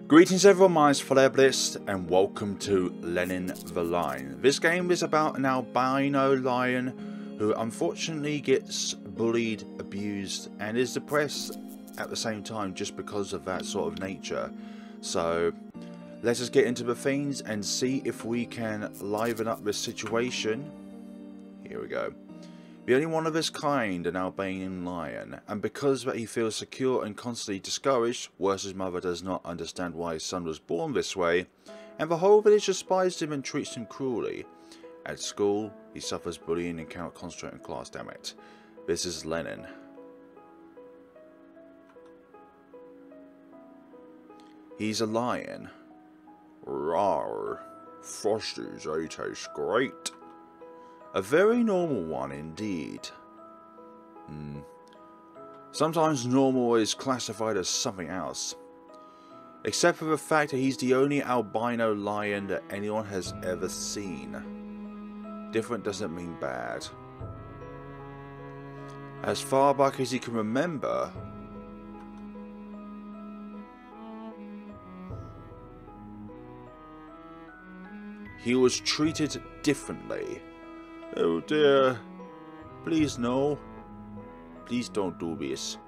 Greetings everyone, my name is FlareBlitzed and welcome to Lenin the Lion. This game is about an albino lion who unfortunately gets bullied, abused and is depressed at the same time just because of that sort of nature. So let us get into the things and see if we can liven up this situation. Here we go. The only one of his kind, an albino lion, and because that he feels secure and constantly discouraged, worse his mother does not understand why his son was born this way, and the whole village despises him and treats him cruelly. At school, he suffers bullying and cannot concentrate in class, damn it. This is Lenin. He's a lion. Rawr. Frosties, they taste great. A very normal one indeed. Sometimes normal is classified as something else. Except for the fact that he's the only albino lion that anyone has ever seen. Different doesn't mean bad. As far back as he can remember, he was treated differently. Oh dear. Please no. Please don't do this.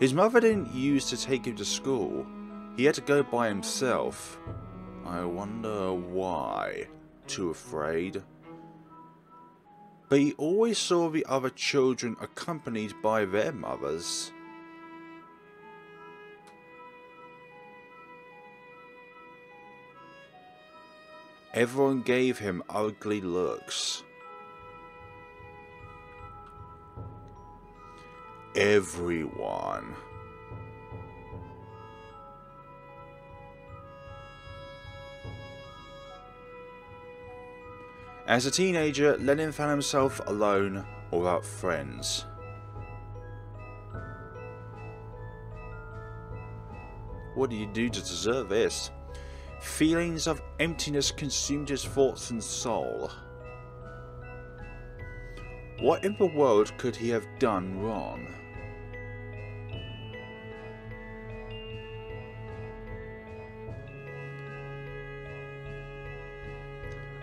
His mother didn't use to take him to school. He had to go by himself. I wonder why. Too afraid. But he always saw the other children accompanied by their mothers. Everyone gave him ugly looks. Everyone. As a teenager, Lenin found himself alone or without friends. What did you do to deserve this? Feelings of emptiness consumed his thoughts and soul. What in the world could he have done wrong?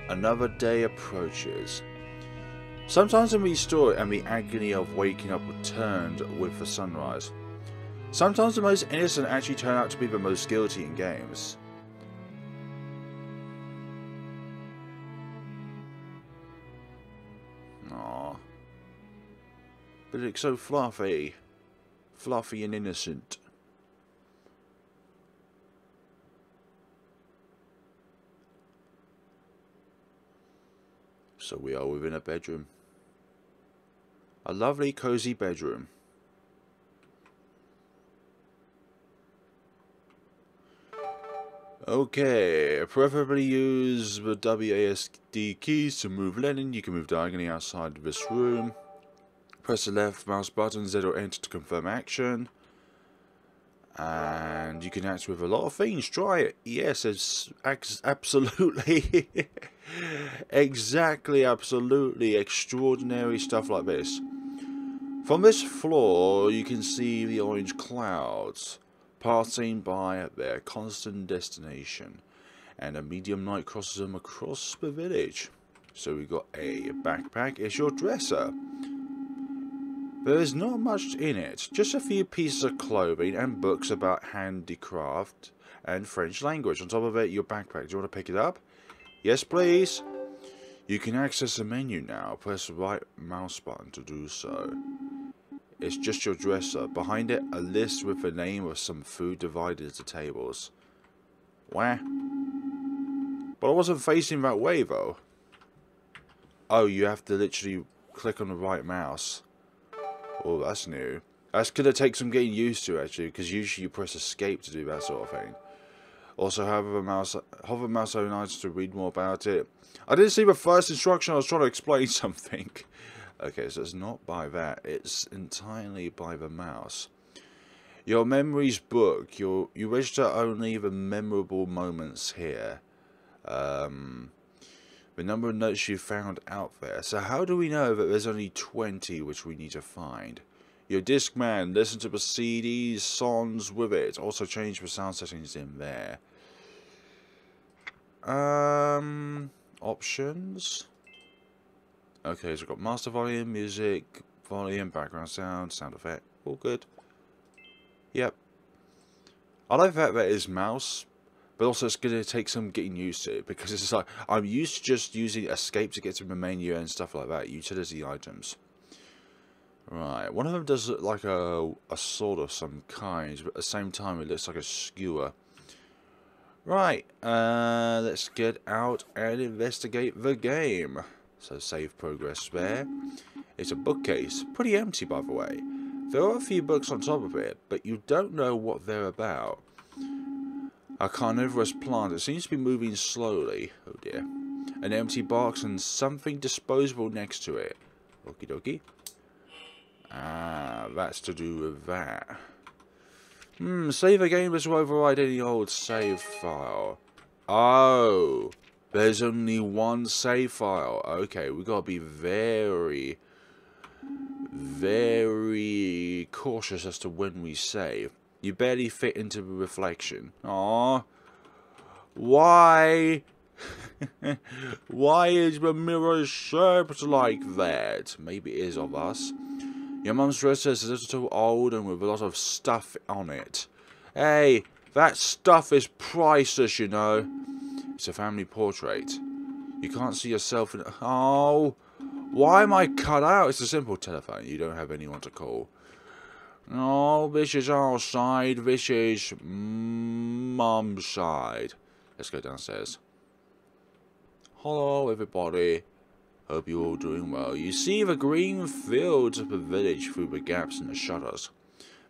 Another day approaches. Sometimes in the story and the agony of waking up returned with the sunrise. Sometimes the most innocent actually turn out to be the most guilty in games. Aww. But it looks so fluffy. Fluffy and innocent. So we are within a bedroom. A lovely cozy bedroom. Okay, preferably use the WASD keys to move Lenin. You can move diagonally outside of this room. Press the left mouse button, Z or enter to confirm action. And you can act with a lot of things. Try it. Yes, it's absolutely, exactly, absolutely extraordinary stuff like this. From this floor, you can see the orange clouds passing by their constant destination, and a medium light crosses them across the village. So we got a backpack. It's your dresser. There is not much in it, just a few pieces of clothing and books about handicraft and French language. On top of it, your backpack. Do you want to pick it up? Yes, please. You can access the menu now. Press the right mouse button to do so. It's just your dresser. Behind it, a list with the name of some food divided into tables. Where? But I wasn't facing that way, though. Oh, you have to literally click on the right mouse. Oh, that's new. That's gonna take some getting used to, actually, because usually you press escape to do that sort of thing. Also, hover mouse over items to read more about it. I didn't see the first instruction. I was trying to explain something. Okay, so it's not by that. It's entirely by the mouse. Your memories book. You register only the memorable moments here. The number of notes you found out there. So how do we know that there's only 20 which we need to find? Your Discman, listen to the CDs, songs with it. Also change the sound settings in there. Options. Okay, so we've got master volume, music, volume, background sound, sound effect. All good. Yep. I like that is mouse, but also it's going to take some getting used to, because it's like, I'm used to just using escape to get to the menu and stuff like that, utility items. Right, one of them does look like a sword of some kind, but at the same time it looks like a skewer. Right, let's get out and investigate the game. So save progress there. It's a bookcase, pretty empty by the way. There are a few books on top of it, but you don't know what they're about. A carnivorous plant, it seems to be moving slowly. Oh dear. An empty box and something disposable next to it. Okie dokie. Ah, that's to do with that. Save a game to override any old save file. Oh, there's only one save file. Okay, we gotta be very cautious as to when we save. You barely fit into the reflection. Aww. Why? Why is the mirror shaped like that? Maybe it is of us. Your mum's dresser is a little old and with a lot of stuff on it. Hey, that stuff is priceless, you know. It's a family portrait. You can't see yourself in it. Oh, why am I cut out? It's a simple telephone. You don't have anyone to call. Oh, this is our side. This is Mum's side. Let's go downstairs. Hello, everybody. Hope you're all doing well. You see the green fields of the village through the gaps in the shutters.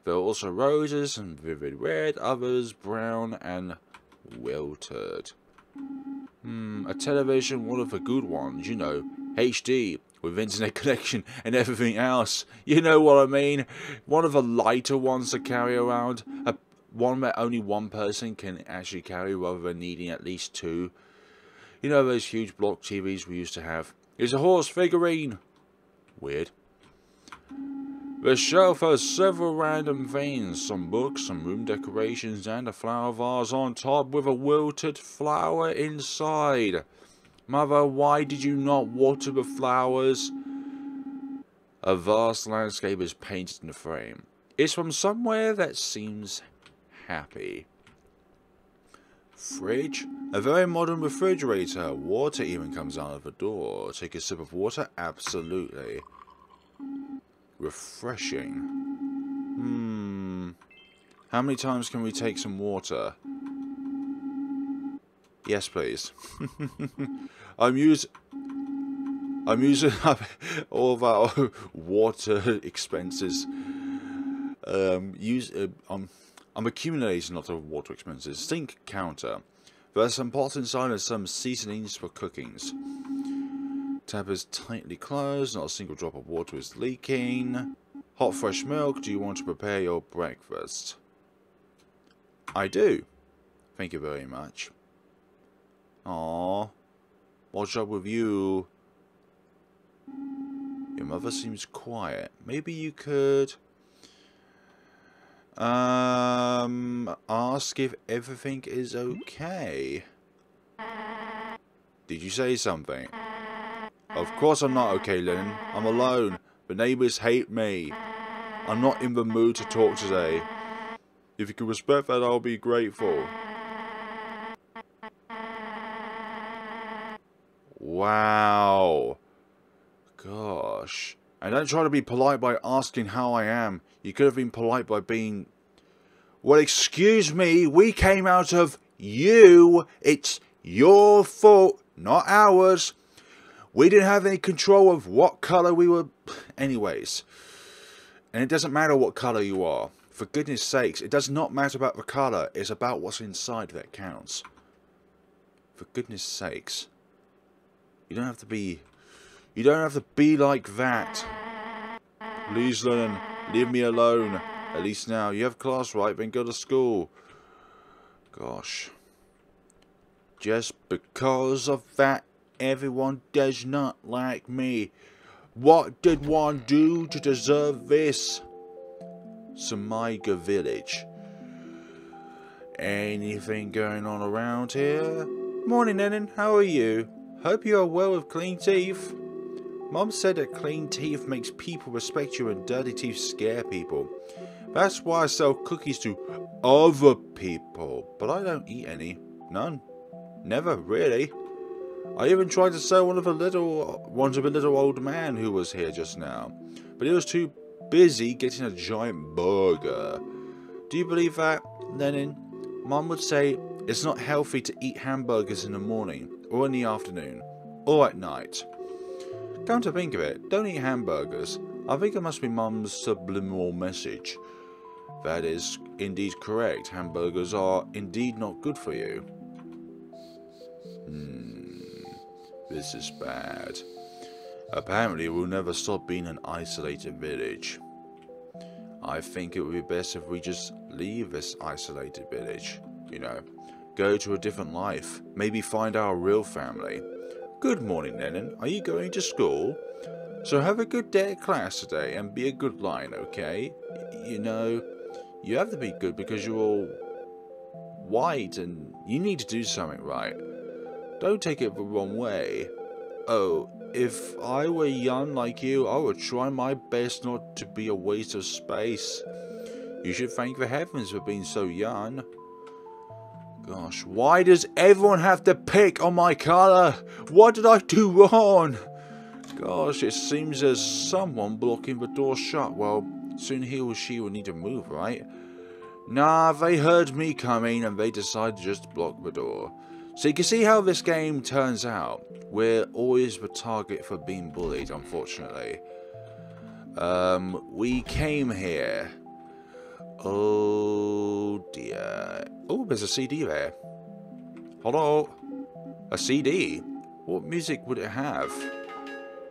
There are also roses and vivid red, others brown and wilted. A television, one of the good ones, you know, HD, with internet connection and everything else. You know what I mean? One of the lighter ones to carry around. One that only one person can actually carry rather than needing at least two. You know those huge block TVs we used to have? It's a horse figurine. Weird. The shelf has several random things. Some books, some room decorations, and a flower vase on top with a wilted flower inside. Mother, why did you not water the flowers? A vast landscape is painted in the frame. It's from somewhere that seems happy. Fridge. A very modern refrigerator. Water even comes out of the door. Take a sip of water? Absolutely. Refreshing. How many times can we take some water? Yes, please. I'm using all of our water expenses. I'm accumulating a lot of water expenses. Sink counter. There's some pots inside and some seasonings for cookings. Tap is tightly closed. Not a single drop of water is leaking. Hot fresh milk. Do you want to prepare your breakfast? I do. Thank you very much. Aww. What's up with you? Your mother seems quiet. Maybe you could... ask if everything is okay. Did you say something? Of course I'm not okay, Lenin. I'm alone. The neighbours hate me. I'm not in the mood to talk today. If you could respect that, I'll be grateful. Wow. Gosh. And don't try to be polite by asking how I am. You could have been polite by being... Well, excuse me, we came out of you. It's your fault, not ours. We didn't have any control of what colour we were... Anyways. And it doesn't matter what colour you are. For goodness sakes, it does not matter about the colour. It's about what's inside that counts. For goodness sakes. You don't have to be... You don't have to be like that. Please, Lenin, leave me alone. At least now. You have class, right? Then go to school. Gosh. Just because of that, everyone does not like me. What did one do to deserve this? Samaiga village. Anything going on around here? Morning, Lenin. How are you? Hope you are well with clean teeth. Mom said that clean teeth makes people respect you and dirty teeth scare people. That's why I sell cookies to other people. But I don't eat any. None. Never, really. I even tried to sell one of a little old man who was here just now. But he was too busy getting a giant burger. Do you believe that, Lenin? Mum would say it's not healthy to eat hamburgers in the morning, or in the afternoon, or at night. Come to think of it, don't eat hamburgers. I think it must be Mum's subliminal message. That is indeed correct. Hamburgers are indeed not good for you. This is bad. Apparently we'll never stop being an isolated village. I think it would be best if we just leave this isolated village. You know, go to a different life. Maybe find our real family. Good morning, Lenin. Are you going to school? So have a good day at class today and be a good lion, okay? You know, you have to be good because you're all white and you need to do something right. Don't take it the wrong way. Oh, if I were young like you, I would try my best not to be a waste of space. You should thank the heavens for being so young. Gosh, why does everyone have to pick on my colour? What did I do wrong? Gosh, it seems there's someone blocking the door shut. Well, soon he or she will need to move, right? Nah, they heard me coming and they decided to just block the door. So you can see how this game turns out. We're always the target for being bullied, unfortunately. We came here. Oh dear. Oh, there's a CD there. Hello? A CD? What music would it have?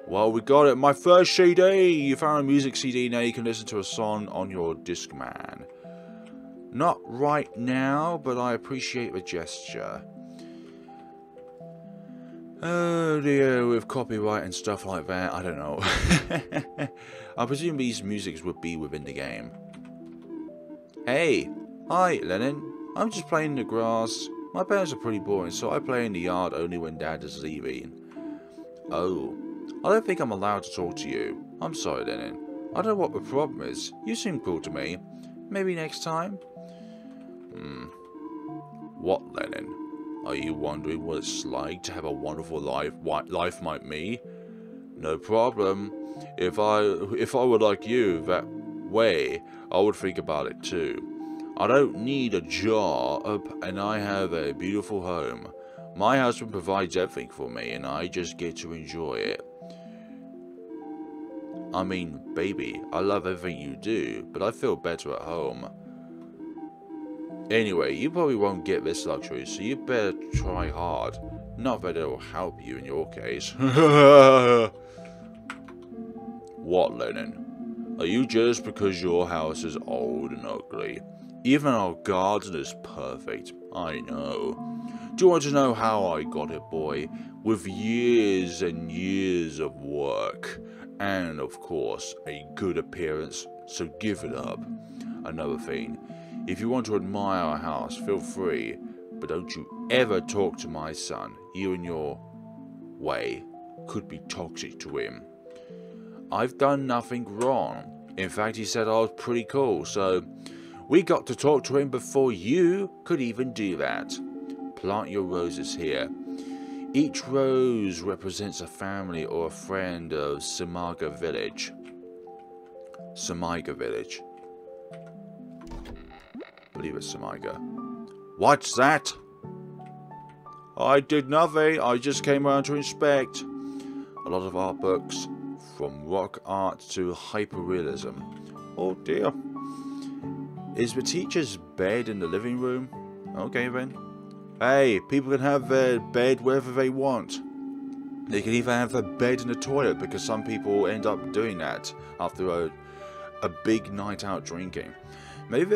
Well, we got it. My first CD! You found a music CD, now you can listen to a song on your Discman. Not right now, but I appreciate the gesture. Oh dear, with copyright and stuff like that, I don't know. I presume these musics would be within the game. Hey! Hi, Lenin. I'm just playing in the grass. My parents are pretty boring, so I play in the yard only when Dad is leaving. Oh. I don't think I'm allowed to talk to you. I'm sorry, Lenin. I don't know what the problem is. You seem cool to me. Maybe next time? What, Lenin? Are you wondering what it's like to have a wonderful life like me? No problem. If I were like you that way, I would think about it too. I don't need a job, and I have a beautiful home. My husband provides everything for me, and I just get to enjoy it. I mean, baby, I love everything you do, but I feel better at home. Anyway, you probably won't get this luxury, so you better try hard. Not that it'll help you in your case. What, Lenin? Are you jealous because your house is old and ugly? Even our garden is perfect, I know. Do you want to know how I got it, boy? With years and years of work. And, of course, a good appearance, so give it up. Another thing. If you want to admire our house, feel free, but don't you ever talk to my son. You and your way could be toxic to him. I've done nothing wrong. In fact, he said I was pretty cool, so we got to talk to him before you could even do that. Plant your roses here. Each rose represents a family or a friend of Samaiga village. Samaiga village. I believe it's Samaiga. What's that? I did nothing. I just came around to inspect. A lot of art books, from rock art to hyperrealism. Oh dear. Is the teacher's bed in the living room? Okay then. Hey, people can have their bed wherever they want. They can even have their bed in the toilet, because some people end up doing that after a big night out drinking. Maybe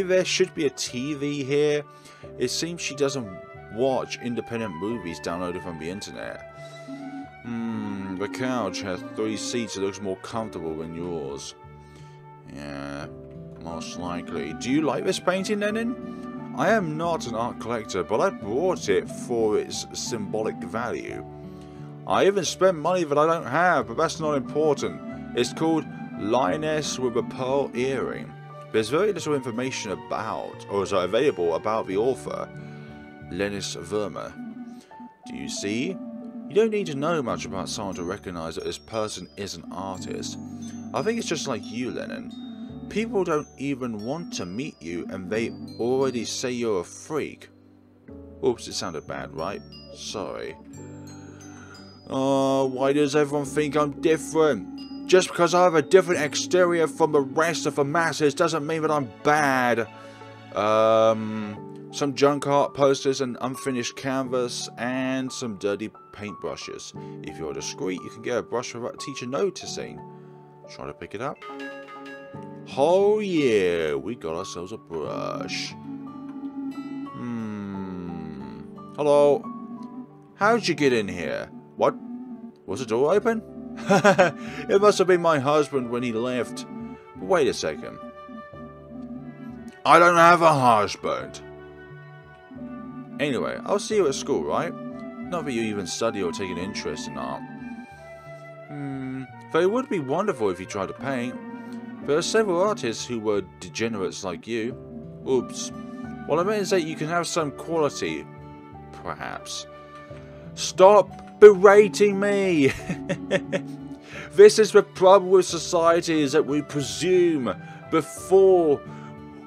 there should be a TV here. It seems she doesn't watch independent movies downloaded from the internet. The couch has 3 seats. It looks more comfortable than yours. Yeah, most likely. Do you like this painting, Lenin? I am not an art collector, but I bought it for its symbolic value. I even spent money that I don't have, but that's not important. It's called Lioness with a Pearl Earring. There's very little information about, or is available about the author, Lenis Verma. Do you see? You don't need to know much about someone to recognize that this person is an artist. I think it's just like you, Lenin. People don't even want to meet you and they already say you're a freak. Oops, it sounded bad, right? Sorry. Oh, why does everyone think I'm different? Just because I have a different exterior from the rest of the masses doesn't mean that I'm bad. Some junk art posters and unfinished canvas and some dirty paintbrushes. If you're discreet, you can get a brush without a teacher noticing. Try to pick it up. Oh yeah, we got ourselves a brush. Hello. How'd you get in here? What? Was the door open? It must have been my husband when he left. But wait a second. I don't have a husband. Anyway, I'll see you at school, right? Not that you even study or take an interest in art. Though it would be wonderful if you tried to paint. There are several artists who were degenerates like you. Oops. What I meant is that you can have some quality, perhaps. Stop berating me! This is the problem with society, is that we presume before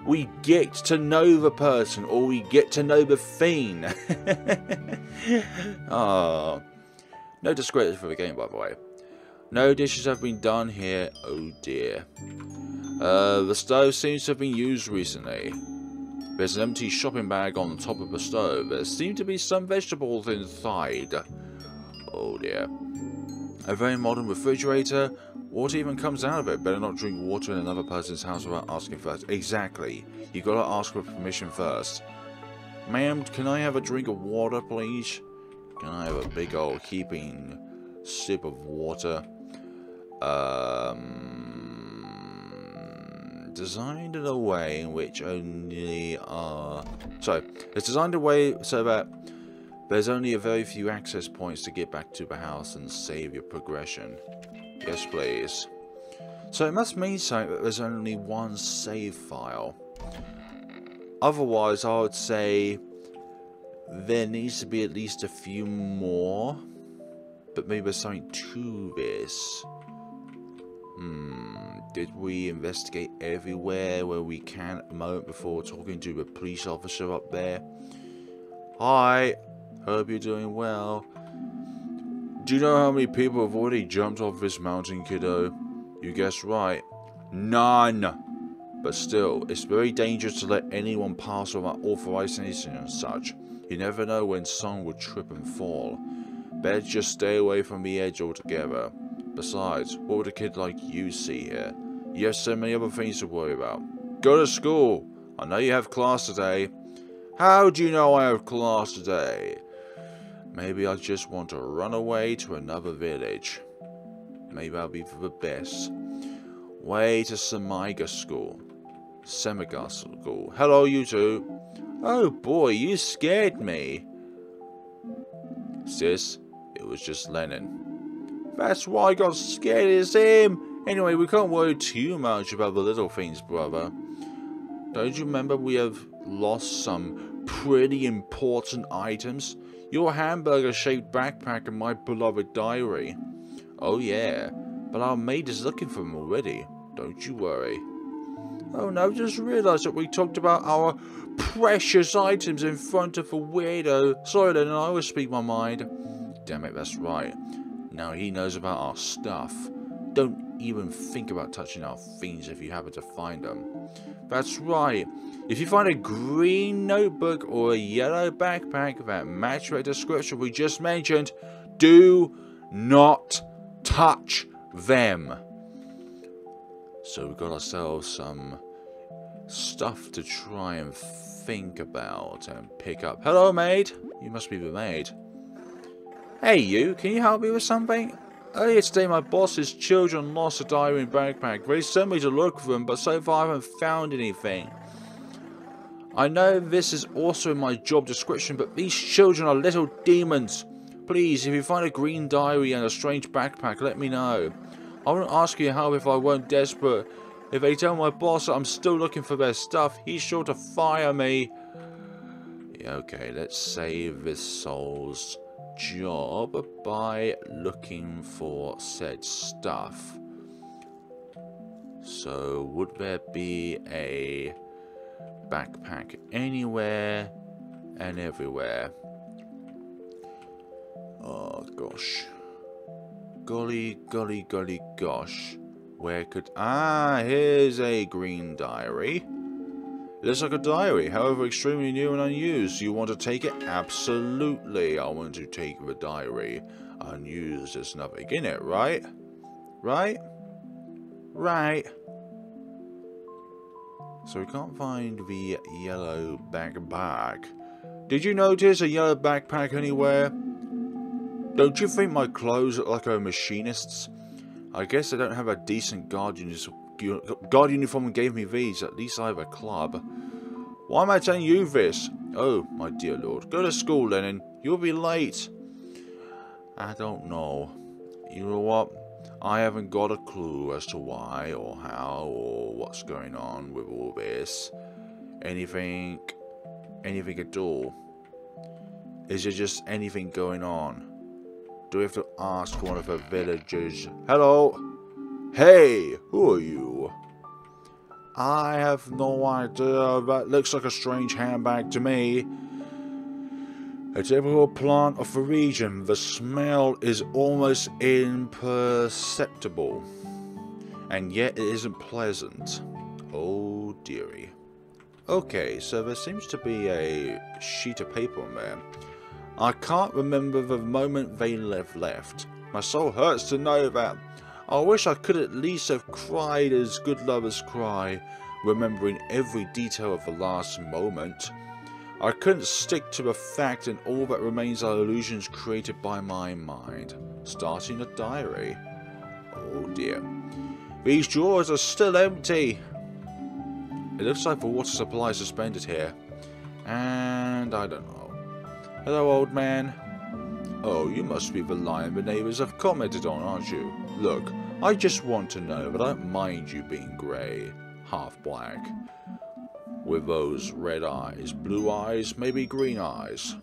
we get to know the person or we get to know the thing. Oh. No discredit for the game, by the way. No dishes have been done here. Oh dear. The stove seems to have been used recently. There's an empty shopping bag on the top of the stove. There seem to be some vegetables inside. Oh dear. A very modern refrigerator. Water even comes out of it. Better not drink water in another person's house without asking first. Exactly. You gotta ask for permission first. Ma'am, can I have a drink of water, please? Can I have a big old heaping sip of water? Designed in a way in which only it's designed in a way so that there's only a very few access points to get back to the house and save your progression. Yes, please. So it must mean something that there's only one save file. Otherwise, I would say there needs to be at least a few more. But maybe there's something to this. Did we investigate everywhere where we can at the moment before talking to the police officer up there? Hi, hope you're doing well. Do you know how many people have already jumped off this mountain, kiddo? You guessed right. None. But still, it's very dangerous to let anyone pass without authorization and such. You never know when someone would trip and fall. Better just stay away from the edge altogether. Besides, what would a kid like you see here? You have so many other things to worry about. Go to school. I know you have class today. How do you know I have class today? Maybe I just want to run away to another village. Maybe that'll be for the best. Way to Semiga school. Semiga school. Hello, you two. Oh boy, you scared me. Sis, it was just Lenin. That's why I got scared, it's him. Anyway, we can't worry too much about the little things, brother. Don't you remember we have lost some pretty important items? Your hamburger-shaped backpack and my beloved diary. Oh yeah, but our maid is looking for them already. Don't you worry. Oh no, just realised that we talked about our precious items in front of a weirdo. Sorry then, I always speak my mind. Damn it, that's right. Now he knows about our stuff. Don't even think about touching our things if you happen to find them. That's right. If you find a green notebook or a yellow backpack that match the description we just mentioned, do not touch them. So we've got ourselves some stuff to try and think about and pick up. Hello, maid. You must be the maid. Hey, you. Can you help me with something? Earlier today, my boss's children lost a diary and backpack. They sent me to look for them, but so far I haven't found anything. I know this is also in my job description, but these children are little demons. Please, if you find a green diary and a strange backpack, let me know. I won't ask you help if I weren't desperate. If they tell my boss that I'm still looking for their stuff, he's sure to fire me. Yeah, okay, let's save this soul's job by looking for said stuff. So, would there be a backpack anywhere and everywhere? Oh gosh. Golly, golly, golly, gosh. Where could... Ah, here's a green diary. It looks like a diary, however extremely new and unused. You want to take it? Absolutely, I want to take the diary. Unused, there's nothing in it, right? Right? Right. So we can't find the yellow backpack. Did you notice a yellow backpack anywhere? Don't you think my clothes look like a machinist's? I guess I don't have a decent guard uniform and gave me these. At least I have a club. Why am I telling you this? Oh, my dear lord. Go to school, Lenin. You'll be late. I don't know. You know what? I haven't got a clue as to why or how or what's going on with all this. Anything at all. Is there just anything going on? Do we have to ask one of the villagers? Hello? Hey, who are you? I have no idea. That looks like a strange handbag to me. A typical plant of the region. The smell is almost imperceptible. And yet it isn't pleasant. Oh dearie. Okay, so there seems to be a sheet of paper on there. I can't remember the moment they left. My soul hurts to know that. I wish I could at least have cried as good lovers cry, remembering every detail of the last moment. I couldn't stick to the fact, and all that remains are illusions created by my mind. Starting a diary. Oh dear. These drawers are still empty. It looks like the water supply is suspended here. And I don't know. Hello, old man. Oh, you must be the lion the neighbours have commented on, aren't you? Look, I just want to know, but I don't mind you being grey, half black, with those red eyes, blue eyes, maybe green eyes.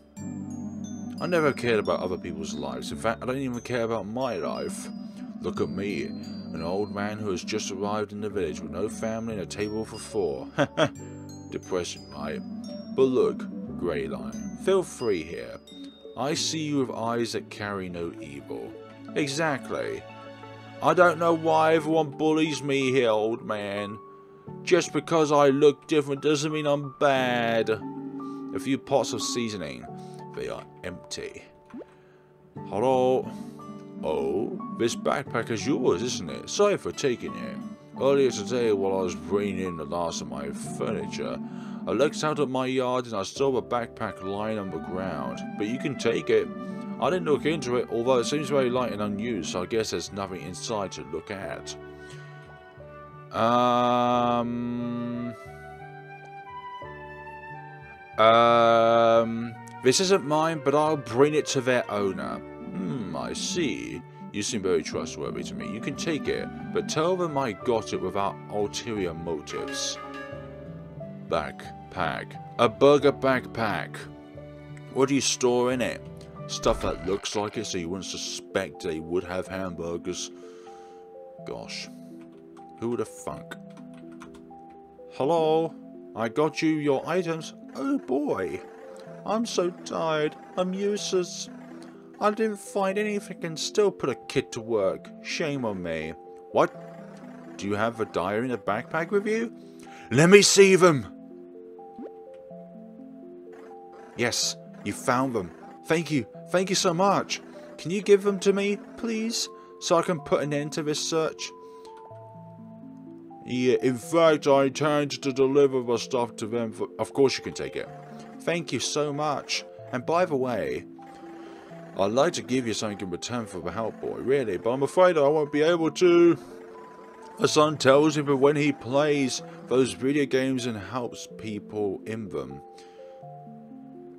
I never cared about other people's lives. In fact, I don't even care about my life. Look at me, an old man who has just arrived in the village with no family and a table for four. Depressing, right? But look, Grey Lion, feel free here. I see you with eyes that carry no evil. Exactly. I don't know why everyone bullies me here, old man. Just because I look different doesn't mean I'm bad. A few pots of seasoning. They are empty. Hello? Oh, this backpack is yours, isn't it? Sorry for taking it. Earlier today, while I was bringing in the last of my furniture, I looked out at my yard and I saw the backpack lying on the ground. But you can take it. I didn't look into it, although it seems very light and unused, so I guess there's nothing inside to look at. This isn't mine, but I'll bring it to their owner. I see. You seem very trustworthy to me. You can take it, but tell them I got it without ulterior motives. Backpack. A burger backpack. What do you store in it? Stuff that looks like it so you wouldn't suspect they would have hamburgers. Gosh. Who would have thunk? Hello? I got you your items. Oh boy. I'm so tired. I'm useless. I didn't find anything and still put a kid to work. Shame on me. What? Do you have a diary in a backpack with you? Let me see them. Yes, you found them. Thank you. Thank you so much. Can you give them to me, please? So I can put an end to this search? Yeah, in fact, I intend to deliver the stuff to them. Of course you can take it. Thank you so much. And by the way, I'd like to give you something in return for the help, boy, really, but I'm afraid I won't be able to. The son tells me that when he plays those video games and helps people in them,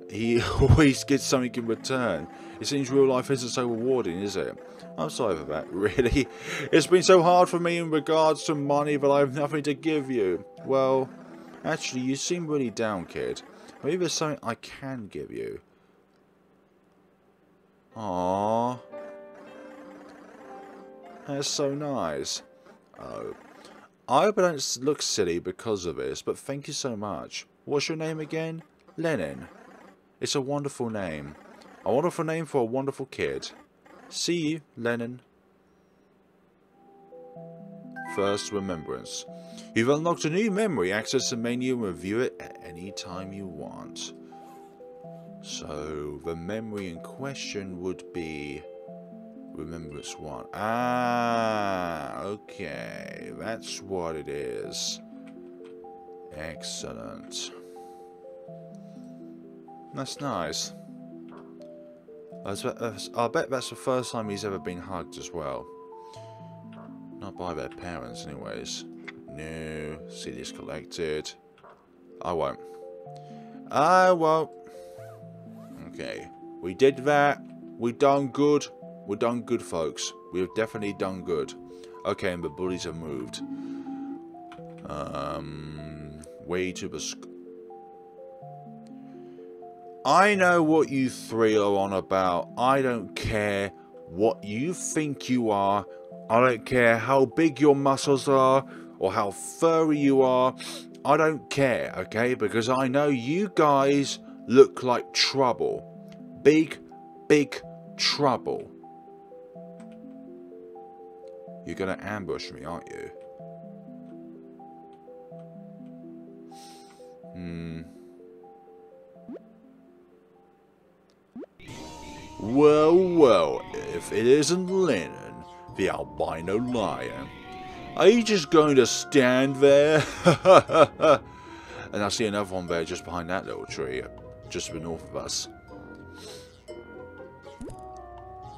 he always gets something in return. It seems real life isn't so rewarding, is it? I'm sorry for that, really. It's been so hard for me in regards to money that I have nothing to give you. Well, actually, you seem really down, kid. Maybe there's something I can give you. Aww. That's so nice. Oh. I hope I don't look silly because of this, but thank you so much. What's your name again? Lenin. It's a wonderful name. A wonderful name for a wonderful kid. See you, Lenin. First remembrance. You've unlocked a new memory. Access the menu and review it at any time you want. So, the memory in question would be Remembrance 1. Ah, okay. That's what it is. Excellent. That's nice. I bet that's the first time he's ever been hugged as well. Not by their parents, anyways. No. CDs collected. I won't. I won't. Okay. We did that. We done good. We done good, folks. We have definitely done good. Okay, and the bullies have moved. Way to the I know what you three are on about. I don't care what you think you are. I don't care how big your muscles are or how furry you are. I don't care, okay? Because I know you guys look like trouble. Big, big trouble. You're gonna ambush me, aren't you? Well, if it isn't Lenin, the albino lion, are you just going to stand there? And I see another one there just behind that little tree, just to the north of us.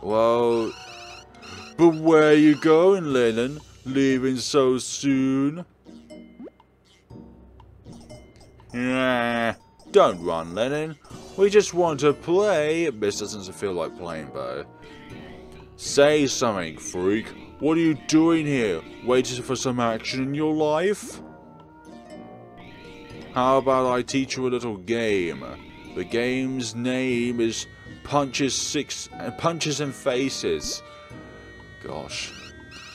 Well, but where are you going, Lenin? Leaving so soon? Nah, don't run, Lenin. We just want to play. This doesn't feel like playing, though. Say something, freak. What are you doing here? Waiting for some action in your life? How about I teach you a little game? The game's name is Punches and Faces. Gosh.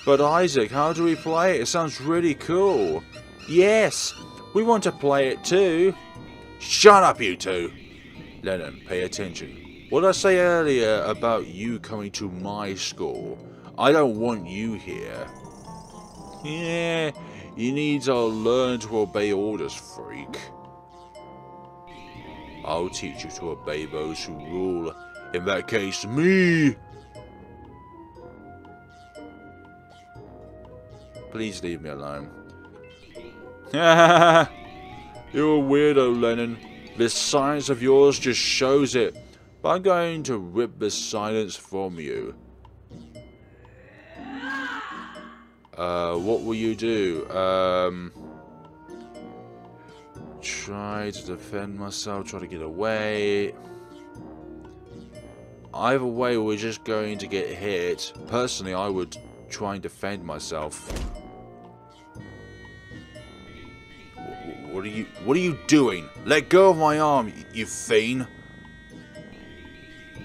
But Isaac, how do we play it? It sounds really cool. Yes, we want to play it too. Shut up, you two. Lenin, pay attention. What did I say earlier about you coming to my school? I don't want you here. Yeah, you need to learn to obey orders, freak. I'll teach you to obey those who rule. In that case, me! Please leave me alone. You're a weirdo, Lenin. This silence of yours just shows it. But I'm going to rip this silence from you. What will you do? Try to defend myself, try to get away. Either way, we're just going to get hit. Personally, I would try and defend myself. What are you doing? Let go of my arm, you fiend.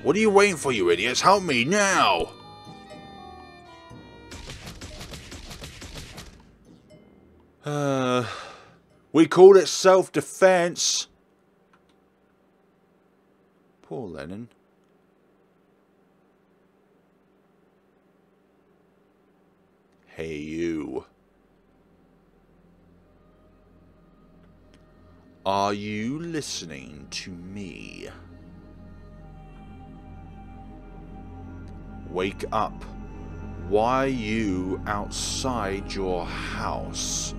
What are you waiting for, you idiots? Help me now! We call it self-defense. Poor Lenin. Hey, you. Are you listening to me? Wake up. Why are you outside your house?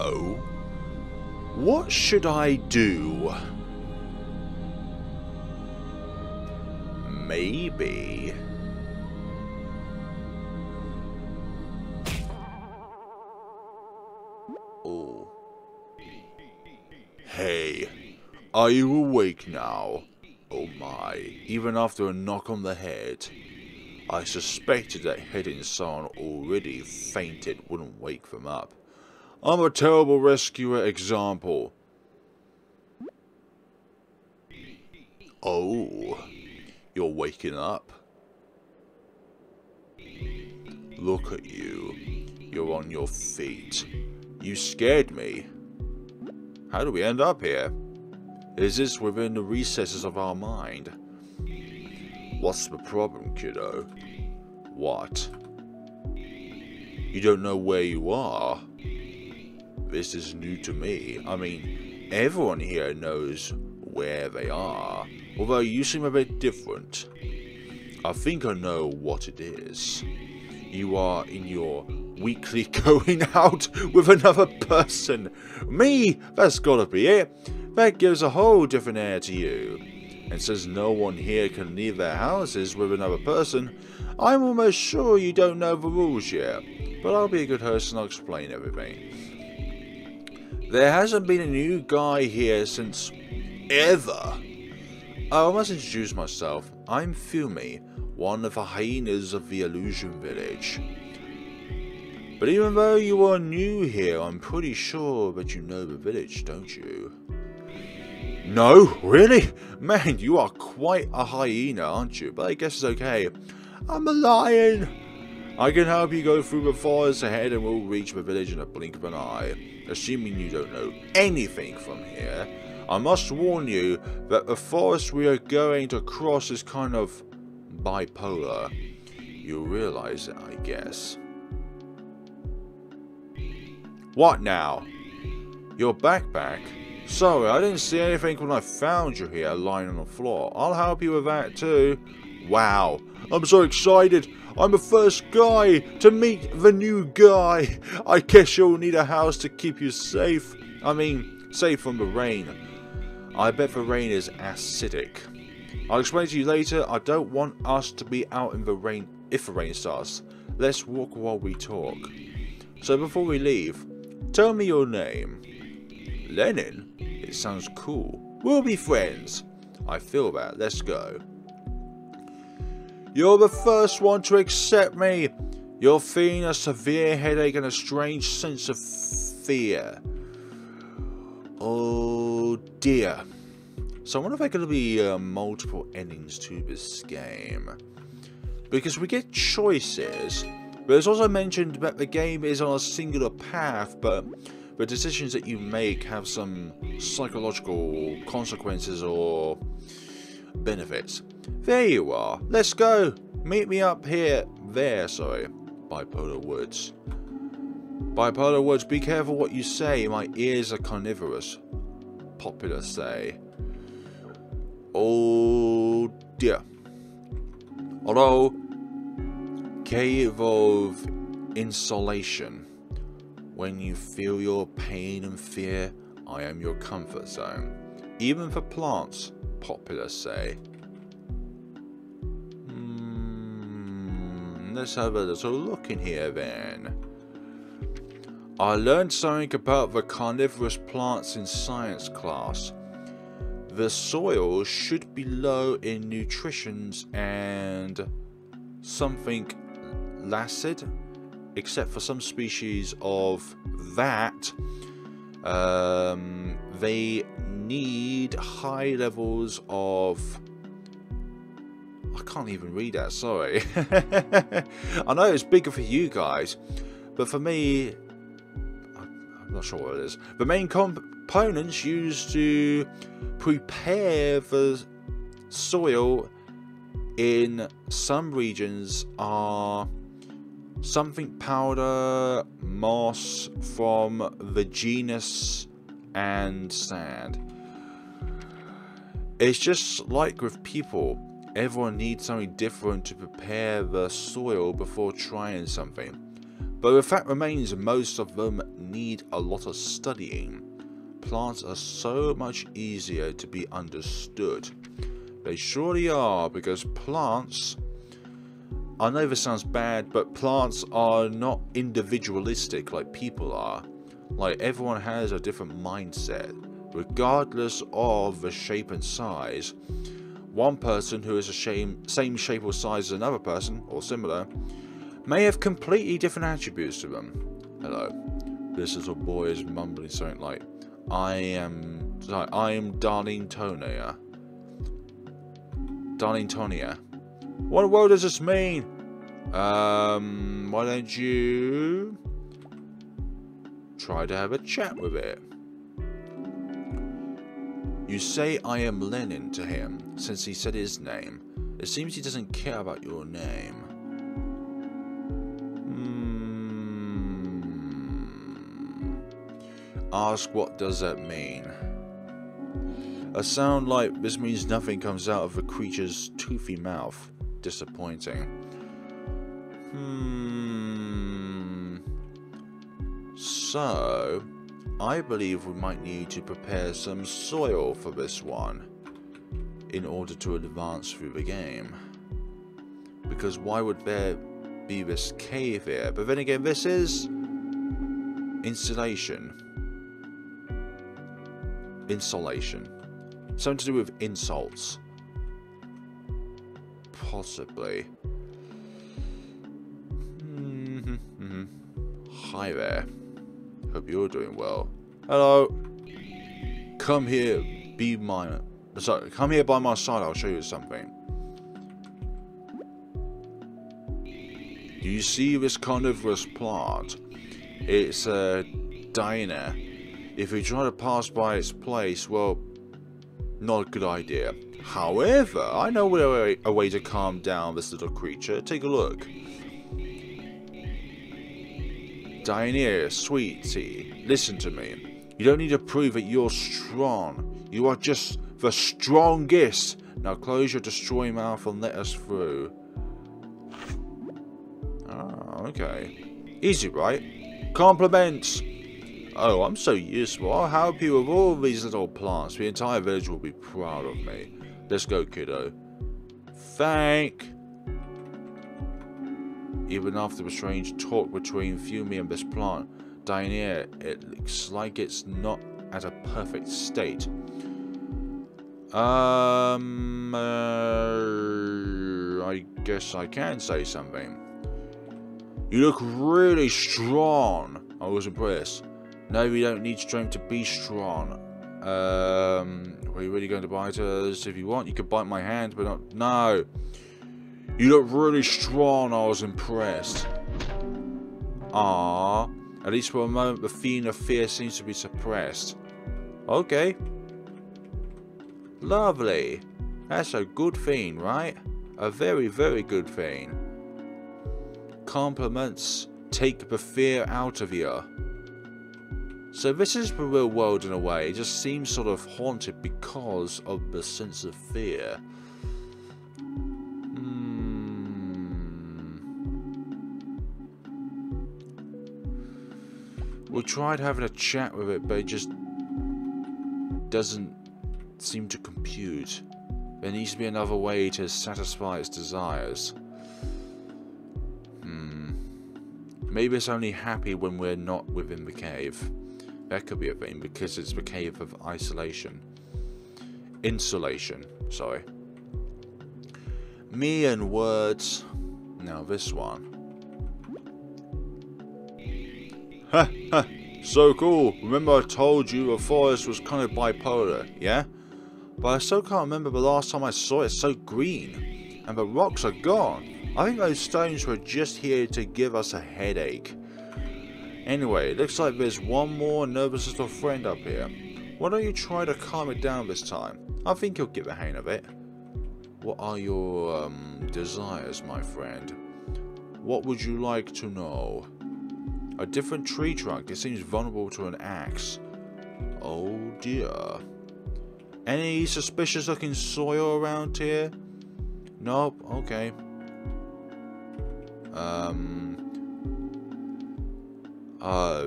Oh? What should I do? Maybe. Oh. Hey, are you awake now? Oh my, even after a knock on the head. I suspected that hitting someone already fainted wouldn't wake them up. I'm a terrible rescuer example. Oh, you're waking up. Look at you. You're on your feet. You scared me. How do we end up here? Is this within the recesses of our mind? What's the problem, kiddo? What? You don't know where you are? This is new to me. I mean, everyone here knows where they are, although you seem a bit different. I think I know what it is. You are in your weekly going out with another person. Me? That's gotta be it. That gives a whole different air to you. And since no one here can leave their houses with another person, I'm almost sure you don't know the rules yet. But I'll be a good host and I'll explain everything. There hasn't been a new guy here since ever. I must introduce myself. I'm Fumi, one of the hyenas of the Illusion Village. But even though you are new here, I'm pretty sure that you know the village, don't you? No? Really? Man, you are quite a hyena, aren't you? But I guess it's okay. I'm a lion. I can help you go through the forest ahead and we'll reach the village in a blink of an eye. Assuming you don't know anything from here, I must warn you that the forest we are going to cross is kind of bipolar. You'll realize it, I guess. What now? Your backpack? Sorry, I didn't see anything when I found you here lying on the floor. I'll help you with that too. Wow, I'm so excited. I'm the first guy to meet the new guy. I guess you'll need a house to keep you safe. I mean, safe from the rain. I bet the rain is acidic. I'll explain to you later. I don't want us to be out in the rain if the rain starts. Let's walk while we talk. So before we leave, tell me your name. Lenin? It sounds cool. We'll be friends. I feel that. Let's go. You're the first one to accept me. You're feeling a severe headache and a strange sense of fear. Oh dear. So I wonder if there are going to be multiple endings to this game. Because we get choices, but it's also mentioned that the game is on a singular path, but the decisions that you make have some psychological consequences or benefits. There you are. Let's go. Meet me up here. Sorry. Bipolar Woods. Bipolar Woods, be careful what you say. My ears are carnivorous. Popular say. Oh dear. Although, cave of insulation. When you feel your pain and fear, I am your comfort zone. Even for plants, popular say. Let's have a little look in here then. I learned something about the carnivorous plants in science class. The soil should be low in nutrients and something acid, except for some species of that. They need high levels of... I can't even read that, sorry. I know it's bigger for you guys, but for me, I'm not sure what it is. The main components used to prepare the soil in some regions are something powder, moss from the genus, and sand. It's just like with people. Everyone needs something different to prepare the soil before trying something. But the fact remains most of them need a lot of studying. Plants are so much easier to be understood. They surely are, because plants... I know this sounds bad, but plants are not individualistic like people are. Like, everyone has a different mindset, regardless of the shape and size. One person who is the same shape or size as another person, or similar, may have completely different attributes to them. Hello. This little boy is mumbling something like, I am Darlingtonia. Darlingtonia. What in the world does this mean? Why don't you try to have a chat with it? You say I am Lenin to him, since he said his name. It seems he doesn't care about your name. Ask what does that mean? A sound like this means nothing comes out of the creature's toothy mouth. Disappointing. So, I believe we might need to prepare some soil for this one in order to advance through the game. Because why would there be this cave here? But then again, this is insulation. Something to do with insults. Possibly. Hi there. Hope you're doing well. Hello. Come here. Come here by my side. I'll show you something. Do you see this carnivorous plant? It's a diner. If you try to pass by its place, well, not a good idea. However, I know a way to calm down this little creature. Take a look. Diana, sweetie, listen to me. You don't need to prove that you're strong. You are just the strongest. Now close your destroying mouth and let us through. Ah, okay. Easy, right? Compliments. Oh, I'm so useful. I'll help you with all these little plants. The entire village will be proud of me. Let's go, kiddo. Thank. Even after the strange talk between Fumi and this plant, Diana, it looks like it's not at a perfect state. I guess I can say something. You look really strong. I was impressed. No, we don't need strength to be strong. Are you really going to bite us? If you want, you could bite my hand, but not... No. You look really strong. I was impressed. Ah, at least for a moment, the feeling of fear seems to be suppressed. Okay. Lovely. That's a good thing, right? A very, very good thing. Compliments take the fear out of you. So this is the real world in a way. It just seems sort of haunted because of the sense of fear. We tried having a chat with it, but it just doesn't seem to compute. There needs to be another way to satisfy its desires. Maybe it's only happy when we're not within the cave. That could be a thing, because it's the cave of isolation. Insulation, sorry. Me and words. Now this one. Ha ha, so cool. Remember I told you the forest was kind of bipolar, yeah? But I still can't remember the last time I saw it so green. And the rocks are gone. I think those stones were just here to give us a headache. Anyway, it looks like there's one more nervous little friend up here. Why don't you try to calm it down this time? I think you'll get the hang of it. What are your desires, my friend? What would you like to know? A different tree trunk. It seems vulnerable to an axe. Oh dear. Any suspicious looking soil around here? Nope. Okay.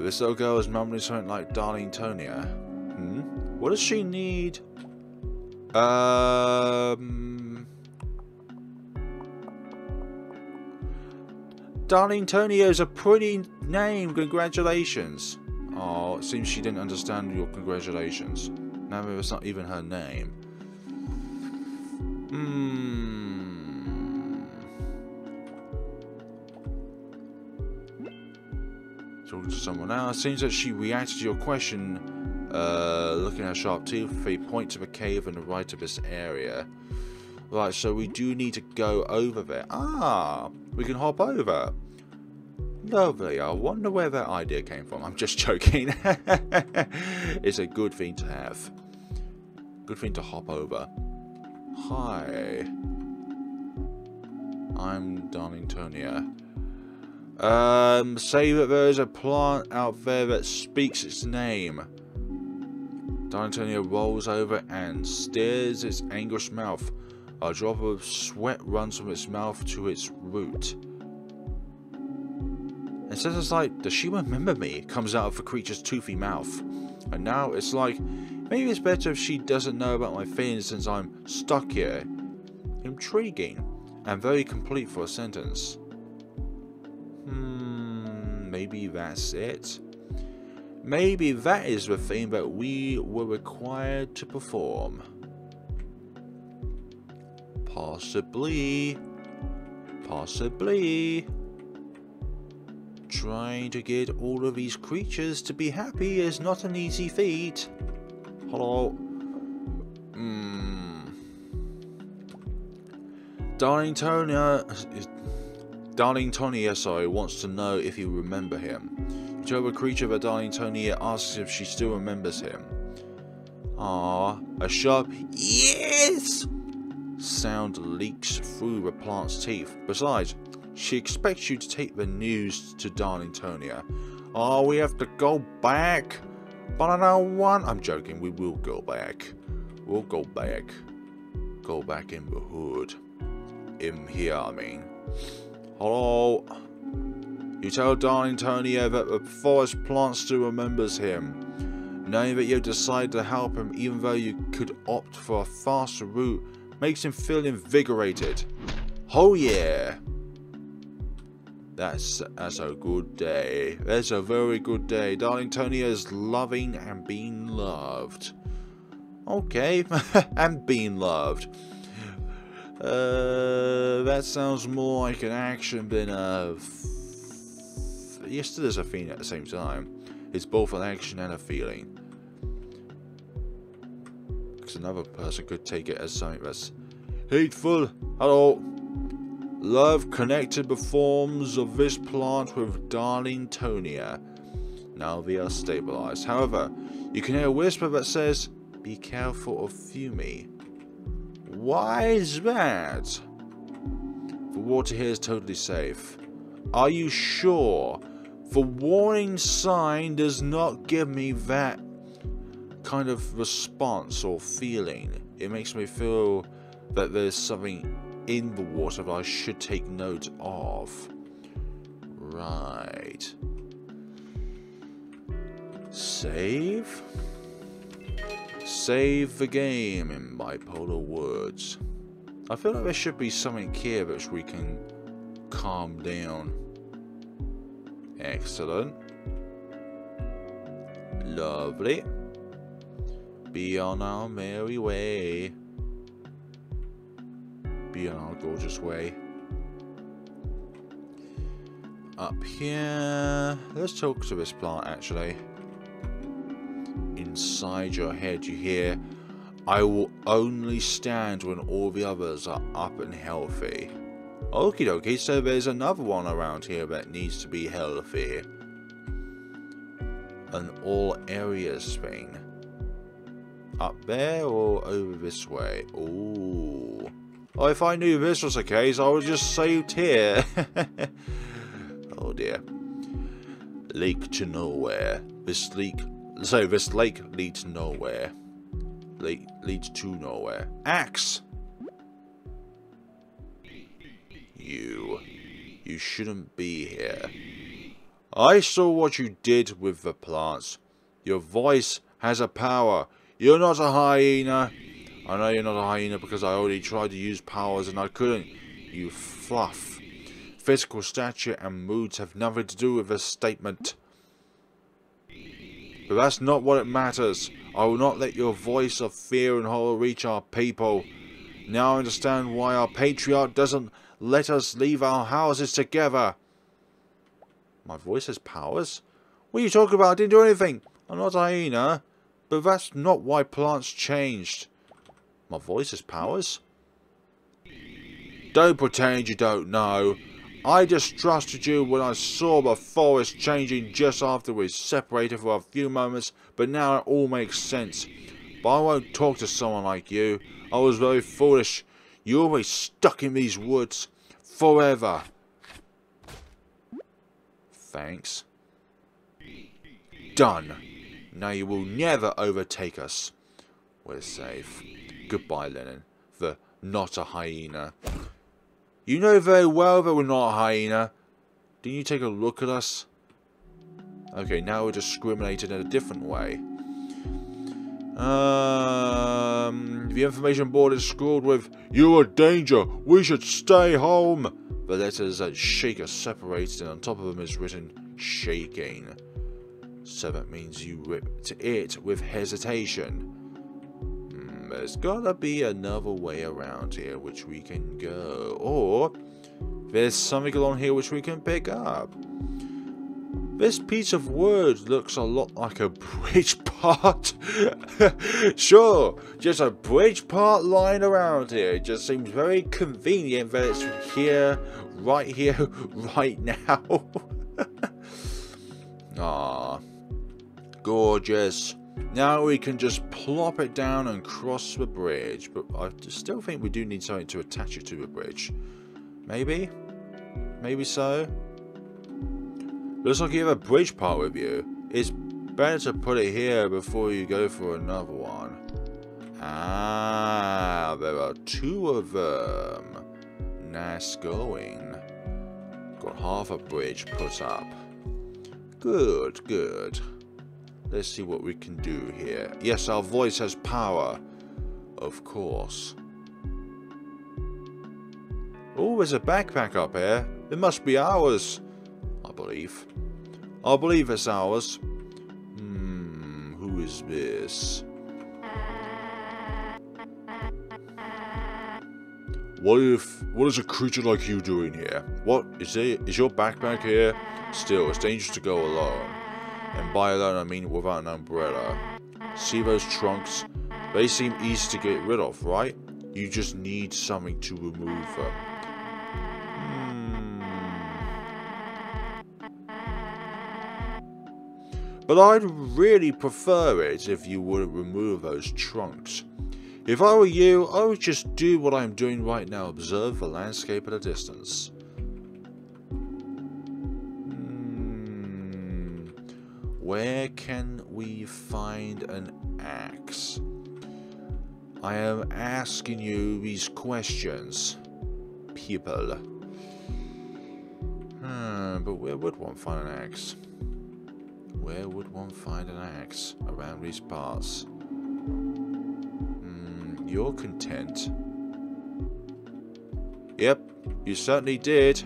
This little girl is mumbling something like Darlingtonia. What does she need? Darling Tonya is a pretty name. Congratulations. Oh, it seems she didn't understand your congratulations. Now maybe it's not even her name. Talk to someone else. Seems that she reacted to your question. Looking at her sharp teeth, they point to the cave on the right of this area. Right, so we do need to go over there. Ah, we can hop over. Lovely. I wonder where that idea came from. I'm just joking. It's a good thing to have. Good thing to hop over. Hi. I'm Darling Tonya. Say that there is a plant out there that speaks its name. Darling Tonya rolls over and stares its anguished mouth. A drop of sweat runs from its mouth to its root. And says it's like, does she remember me? It comes out of the creature's toothy mouth. And now it's like, maybe it's better if she doesn't know about my feelings since I'm stuck here. Intriguing. And very complete for a sentence. Maybe that's it. Maybe that is the thing that we were required to perform. Possibly. Possibly. Trying to get all of these creatures to be happy is not an easy feat. Hello. Darling Tonya, sorry, wants to know if you remember him. You tell the creature that Darling Tonya asks if she still remembers him. Ah, a sharp yes sound leaks through the plant's teeth. Besides, she expects you to take the news to Darling Tonya. Oh, we have to go back. But I don't want. I'm joking. We will go back. We'll go back. Go back in the hood. In here, I mean. Hello. You tell Darling Tonya that the forest plant still remembers him. Knowing that you decided to help him even though you could opt for a faster route makes him feel invigorated. Oh yeah. That's a good day. That's a very good day. Darling Tonya is loving and being loved. Okay. And being loved. That sounds more like an action than a... Yes, there's a feeling at the same time. It's both an action and a feeling. Because another person could take it as something that's hateful. Hello. Love connected the forms of this plant with Darling Tonya. Now they are stabilized. However, you can hear a whisper that says, "Be careful of Fumi." Why is that? The water here is totally safe. Are you sure? The warning sign does not give me that kind of response or feeling. It makes me feel that there's something in the water that I should take note of. Right. Save? Save the game in bipolar words. I feel like there should be something here which we can calm down. Excellent. Lovely. Be on our merry way. Be on our gorgeous way. Up here. Let's talk to this plant actually. Inside your head you hear, "I will only stand when all the others are up and healthy." Okie dokie, so there's another one around here that needs to be healthy. An all areas thing. Up there or over this way? Ooh. Oh, if I knew this was the case, I would just saved here. Oh dear. Lake to nowhere. This lake leads nowhere. Lake leads to nowhere. Axe! You shouldn't be here. I saw what you did with the plants. Your voice has a power. You're not a hyena. I know you're not a hyena because I already tried to use powers and I couldn't. You fluff. Physical stature and moods have nothing to do with this statement. But that's not what it matters. I will not let your voice of fear and horror reach our people. Now I understand why our patriarch doesn't let us leave our houses together. My voice has powers? What are you talking about? I didn't do anything. I'm not a hyena. But that's not why plants changed. My voice has powers? Don't pretend you don't know. I distrusted you when I saw the forest changing just after we separated for a few moments, but now it all makes sense. But I won't talk to someone like you. I was very foolish. You always stuck in these woods. Forever. Thanks. Done. Now you will never overtake us. We're safe. Goodbye, Lenin. The not a hyena. You know very well that we're not a hyena. Didn't you take a look at us? Okay, now we're discriminated in a different way. The information board is scrawled with, "You're a danger. We should stay home." The letters that shake are separated and on top of them is written, "shaking." So that means you ripped it with hesitation. There's gotta be another way around here which we can go. Or there's something along here which we can pick up. This piece of wood looks a lot like a bridge part. Sure, just a bridge part lying around here. It just seems very convenient that it's here, right now. Ah, gorgeous. Now we can just plop it down and cross the bridge. But I still think we do need something to attach it to the bridge. Maybe? Maybe so? Looks like you have a bridge part with you. It's better to put it here before you go for another one. Ah, there are two of them. Nice going. Got half a bridge put up. Good, good. Let's see what we can do here. Yes, our voice has power. Of course. Oh, there's a backpack up here. It must be ours. I believe. I believe it's ours. Who is this? What is a creature like you doing here? What is it? Is your backpack here? Still, it's dangerous to go alone. And by alone I mean without an umbrella. See those trunks? They seem easy to get rid of, right? You just need something to remove them. But I'd really prefer it if you wouldn't remove those trunks. If I were you, I would just do what I'm doing right now. Observe the landscape at a distance. Where can we find an axe? I am asking you these questions, people. But where would one find an axe? Where would one find an axe around these parts? You're content. Yep, you certainly did.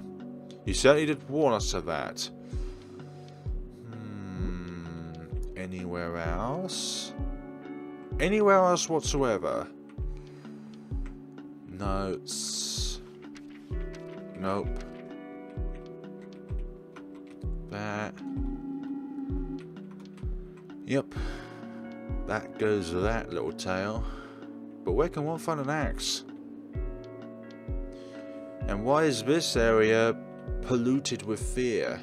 You certainly did warn us of that. Anywhere else? Anywhere else whatsoever? Notes. Nope. That. Yep. That goes that little tail. But where can one find an axe? And why is this area polluted with fear?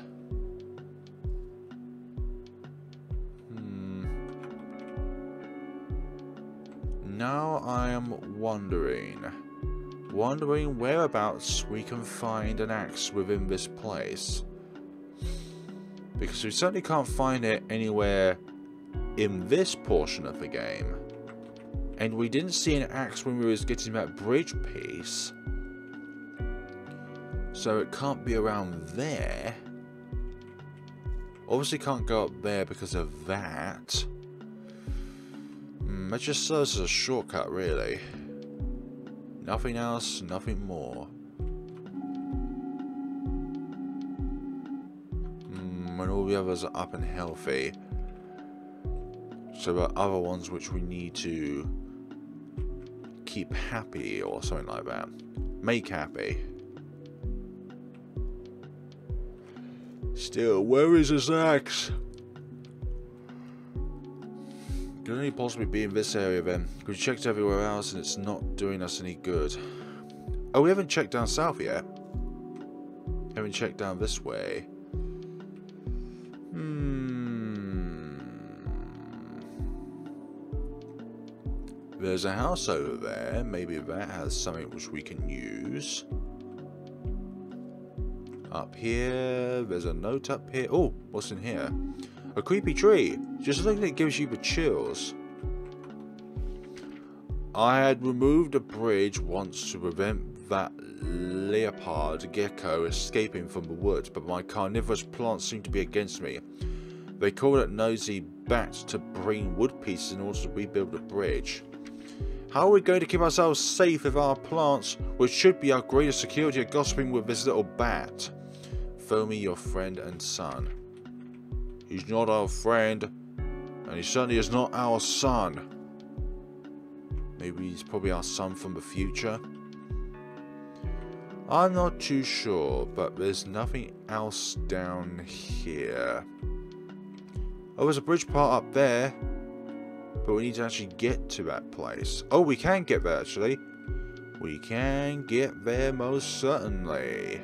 Now I am wondering whereabouts we can find an axe within this place. Because we certainly can't find it anywhere in this portion of the game. And we didn't see an axe when we was getting that bridge piece. So it can't be around there. Obviously can't go up there because of that. That just serves as a shortcut, really. Nothing else, nothing more. And all the others are up and healthy. So there are other ones which we need to keep happy or something like that. Make happy. Still, where is his axe? Could only possibly be in this area then. We checked everywhere else and it's not doing us any good. Oh, we haven't checked down south yet. Haven't checked down this way. There's a house over there. Maybe that has something which we can use. Up here, there's a note up here. Oh, what's in here? A creepy tree. Just looking at it gives you the chills. I had removed a bridge once to prevent that leopard gecko escaping from the woods, but my carnivorous plants seem to be against me. They call it nosy bats to bring wood pieces in order to rebuild the bridge. How are we going to keep ourselves safe if our plants, which should be our greatest security, are gossiping with this little bat? Foamy, your friend and son. He's not our friend, and he certainly is not our son. Maybe he's probably our son from the future? I'm not too sure, but there's nothing else down here. Oh, there's a bridge part up there. But we need to actually get to that place. Oh, we can get there, actually. We can get there most certainly.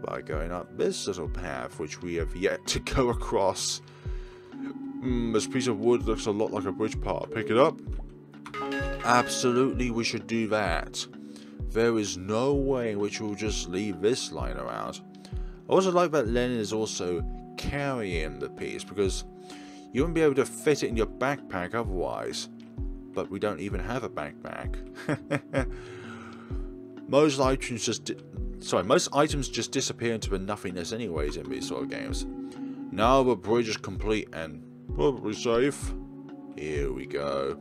By going up this little path, which we have yet to go across. This piece of wood looks a lot like a bridge part. Pick it up. Absolutely, we should do that. There is no way in which we'll just leave this lying around. I also like that Lenin is also carrying the piece, because you wouldn't be able to fit it in your backpack otherwise. But we don't even have a backpack. Most items just disappear into the nothingness anyways in these sort of games. Now the bridge is complete and probably safe. Here we go.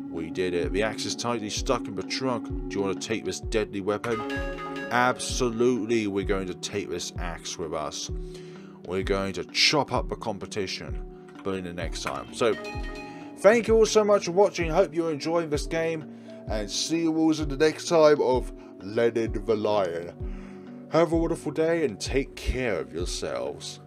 We did it. The axe is tightly stuck in the trunk. Do you want to take this deadly weapon? Absolutely, we're going to take this axe with us. We're going to chop up the competition. But in the next time. So, thank you all so much for watching. Hope you're enjoying this game. And see you all in the next time of Lenin the Lion. Have a wonderful day and take care of yourselves.